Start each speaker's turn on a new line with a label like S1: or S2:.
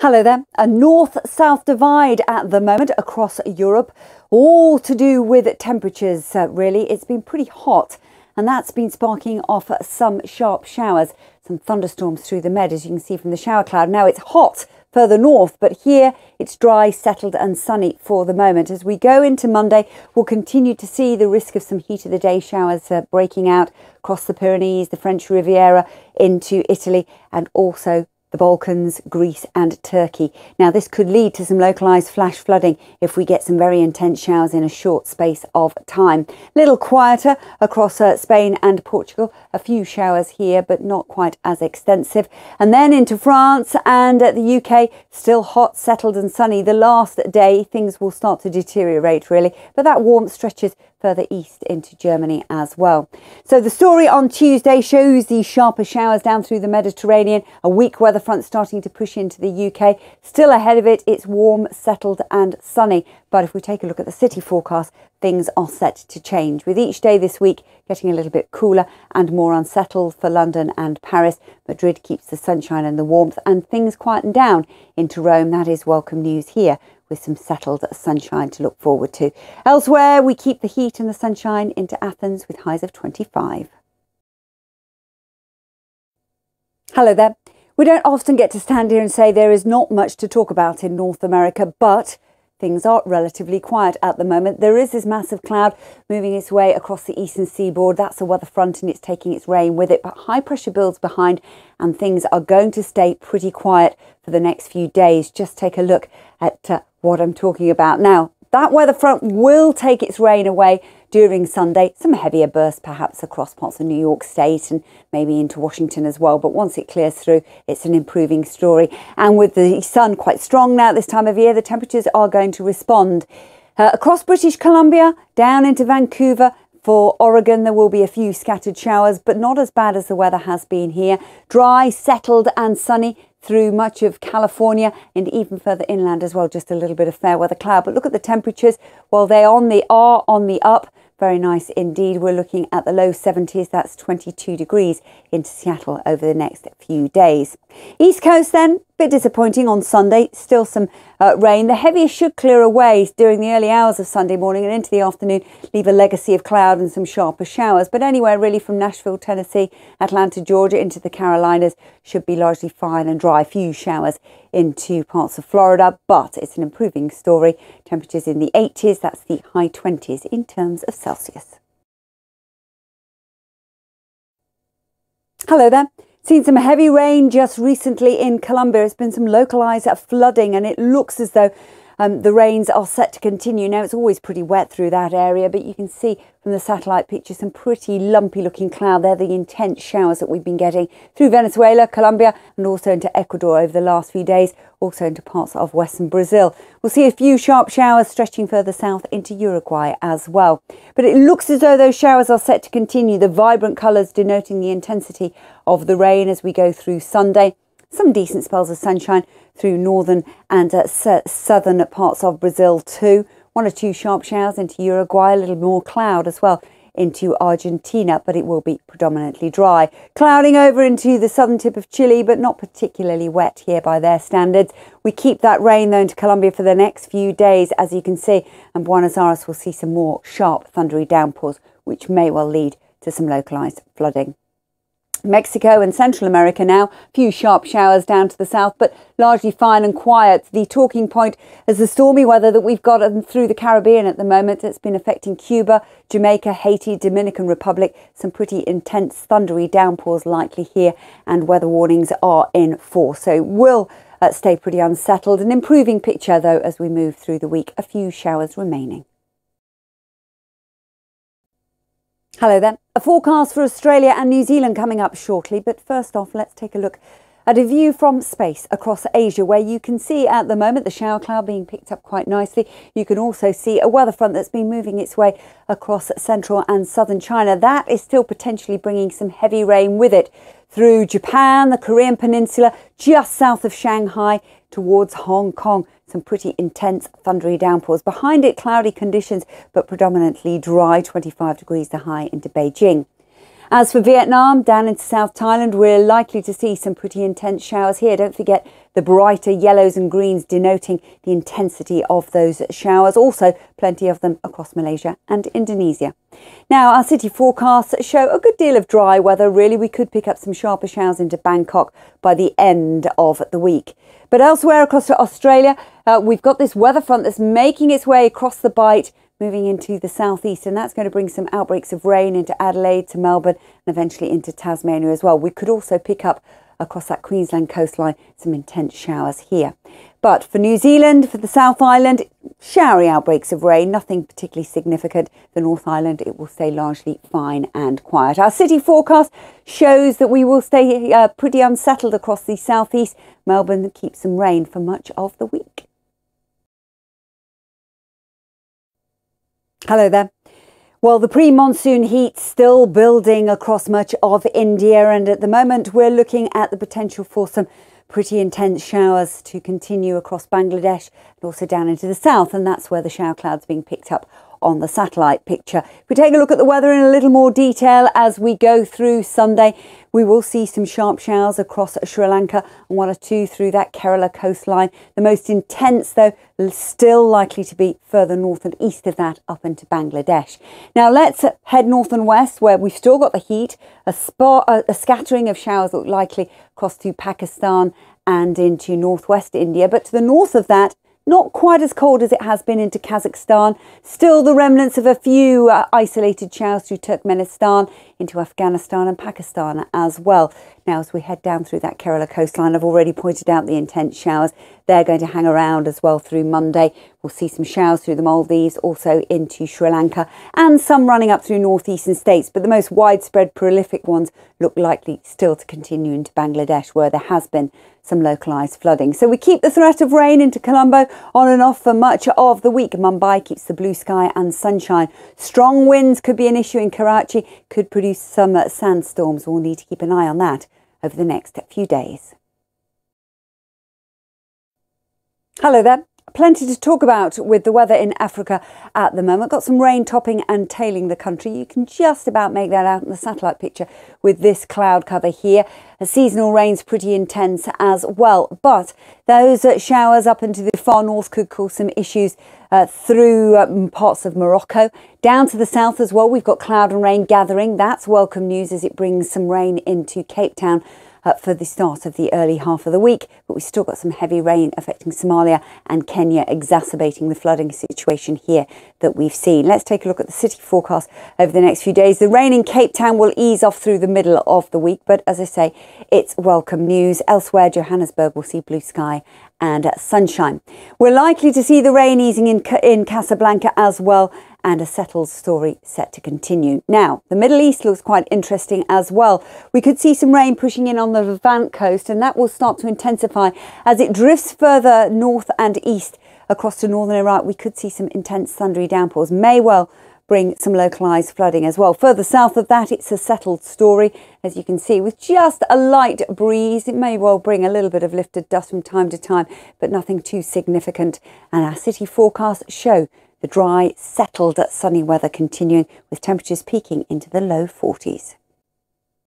S1: Hello there. A north-south divide at the moment across Europe, all to do with temperatures, really. It's been pretty hot, and that's been sparking off some sharp showers, some thunderstorms through the Med, as you can see from the shower cloud. Now it's hot further north, but here it's dry, settled and sunny for the moment. As we go into Monday, we'll continue to see the risk of some heat of the day showers breaking out across the Pyrenees, the French Riviera, into Italy, and also the Balkans, Greece and Turkey. Now this could lead to some localised flash flooding if we get some very intense showers in a short space of time. A little quieter across Spain and Portugal. A few showers here, but not quite as extensive. And then into France and the UK, still hot, settled and sunny. The last day things will start to deteriorate really, but that warmth stretches further east into Germany as well. So the story on Tuesday shows these sharper showers down through the Mediterranean, a weak weather front starting to push into the UK. Still ahead of it, it's warm, settled and sunny. But if we take a look at the city forecast, things are set to change, with each day this week getting a little bit cooler and more unsettled for London and Paris. Madrid keeps the sunshine and the warmth, and things quieten down into Rome. That is welcome news here, with some settled sunshine to look forward to. Elsewhere, we keep the heat and the sunshine into Athens with highs of 25. Hello there. We don't often get to stand here and say there is not much to talk about in North America, but things are relatively quiet at the moment. There is this massive cloud moving its way across the eastern seaboard. That's a weather front and it's taking its rain with it, but high pressure builds behind and things are going to stay pretty quiet for the next few days. Just take a look at what I'm talking about now. That weather front will take its rain away during Sunday. Some heavier bursts perhaps across parts of New York State and maybe into Washington as well. But once it clears through, it's an improving story. And with the sun quite strong now at this time of year, the temperatures are going to respond. Across British Columbia, down into Vancouver, for Oregon, there will be a few scattered showers, but not as bad as the weather has been here. Dry, settled and sunny through much of California and even further inland as well. Just a little bit of fair weather cloud. But look at the temperatures. Well, they are on the up. Very nice indeed. We're looking at the low 70s. That's 22 degrees into Seattle over the next few days. East Coast then, a bit disappointing on Sunday. Still some rain. The heaviest should clear away during the early hours of Sunday morning and into the afternoon, leave a legacy of cloud and some sharper showers. But anywhere really from Nashville, Tennessee, Atlanta, Georgia into the Carolinas should be largely fine and dry. A few showers into parts of Florida, but it's an improving story. Temperatures in the 80s, that's the high 20s in terms of Celsius. Hello there. Seen some heavy rain just recently in Colombia. There's been some localised flooding and it looks as though the rains are set to continue. Now, it's always pretty wet through that area, but you can see from the satellite picture some pretty lumpy looking cloud. They're the intense showers that we've been getting through Venezuela, Colombia, and also into Ecuador over the last few days, also into parts of western Brazil. We'll see a few sharp showers stretching further south into Uruguay as well. But it looks as though those showers are set to continue, the vibrant colours denoting the intensity of the rain as we go through Sunday. Some decent spells of sunshine through northern and southern parts of Brazil too. One or two sharp showers into Uruguay, a little more cloud as well into Argentina, but it will be predominantly dry. Clouding over into the southern tip of Chile, but not particularly wet here by their standards. We keep that rain though into Colombia for the next few days, as you can see, and Buenos Aires will see some more sharp thundery downpours, which may well lead to some localised flooding. Mexico and Central America now, a few sharp showers down to the south, but largely fine and quiet. The talking point is the stormy weather that we've got through the Caribbean at the moment. It's been affecting Cuba, Jamaica, Haiti, Dominican Republic. Some pretty intense thundery downpours likely here, and weather warnings are in force. So we'll stay pretty unsettled. An improving picture though as we move through the week. A few showers remaining. Hello there. A forecast for Australia and New Zealand coming up shortly, but first off, let's take a look at a view from space across Asia, where you can see at the moment the shower cloud being picked up quite nicely. You can also see a weather front that's been moving its way across central and southern China. That is still potentially bringing some heavy rain with it through Japan, the Korean Peninsula, just south of Shanghai towards Hong Kong. Some pretty intense thundery downpours. Behind it, cloudy conditions, but predominantly dry, 25 degrees the high into Beijing. As for Vietnam, down into South Thailand, we're likely to see some pretty intense showers here. Don't forget the brighter yellows and greens denoting the intensity of those showers. Also, plenty of them across Malaysia and Indonesia. Now, our city forecasts show a good deal of dry weather. Really, we could pick up some sharper showers into Bangkok by the end of the week. But elsewhere across to Australia, we've got this weather front that's making its way across the Bight, moving into the southeast, and that's going to bring some outbreaks of rain into Adelaide, to Melbourne, and eventually into Tasmania as well. We could also pick up across that Queensland coastline some intense showers here. But for New Zealand, for the South Island, showery outbreaks of rain, nothing particularly significant. The North Island, it will stay largely fine and quiet. Our city forecast shows that we will stay pretty unsettled across the southeast. Melbourne keeps some rain for much of the week. Hello there. Well, the pre-monsoon heat still building across much of India, and at the moment we're looking at the potential for some pretty intense showers to continue across Bangladesh and also down into the south, and that's where the shower clouds being picked up on the satellite picture. If we take a look at the weather in a little more detail as we go through Sunday, we will see some sharp showers across Sri Lanka and 1 or 2 through that Kerala coastline. The most intense, though, still likely to be further north and east of that up into Bangladesh. Now let's head north and west, where we've still got the heat. A scattering of showers look likely across to Pakistan and into northwest India, but to the north of that, not quite as cold as it has been into Kazakhstan. Still the remnants of a few isolated showers through Turkmenistan, into Afghanistan and Pakistan as well. Now, as we head down through that Kerala coastline, I've already pointed out the intense showers. They're going to hang around as well through Monday. We'll see some showers through the Maldives, also into Sri Lanka, and some running up through northeastern states. But the most widespread, prolific ones look likely still to continue into Bangladesh, where there has been some localised flooding. So we keep the threat of rain into Colombo on and off for much of the week. Mumbai keeps the blue sky and sunshine. Strong winds could be an issue in Karachi, could produce some sandstorms. We'll need to keep an eye on that over the next few days. Hello there. Plenty to talk about with the weather in Africa at the moment. Got some rain topping and tailing the country. You can just about make that out in the satellite picture with this cloud cover here. The seasonal rain's pretty intense as well, but those showers up into the far north could cause some issues through parts of Morocco. Down to the south as well, we've got cloud and rain gathering. That's welcome news as it brings some rain into Cape Town for the start of the early half of the week, but we've still got some heavy rain affecting Somalia and Kenya, exacerbating the flooding situation here that we've seen. Let's take a look at the city forecast over the next few days. The rain in Cape Town will ease off through the middle of the week, but as I say, it's welcome news. Elsewhere, Johannesburg will see blue sky and sunshine. We're likely to see the rain easing in Casablanca as well, and a settled story set to continue. Now, the Middle East looks quite interesting as well. We could see some rain pushing in on the Levant coast, and that will start to intensify as it drifts further north and east across to northern Iraq. We could see some intense thundery downpours, may well bring some localised flooding as well. Further south of that, it's a settled story, as you can see, with just a light breeze. It may well bring a little bit of lifted dust from time to time, but nothing too significant. And our city forecasts show the dry, settled, sunny weather continuing, with temperatures peaking into the low 40s.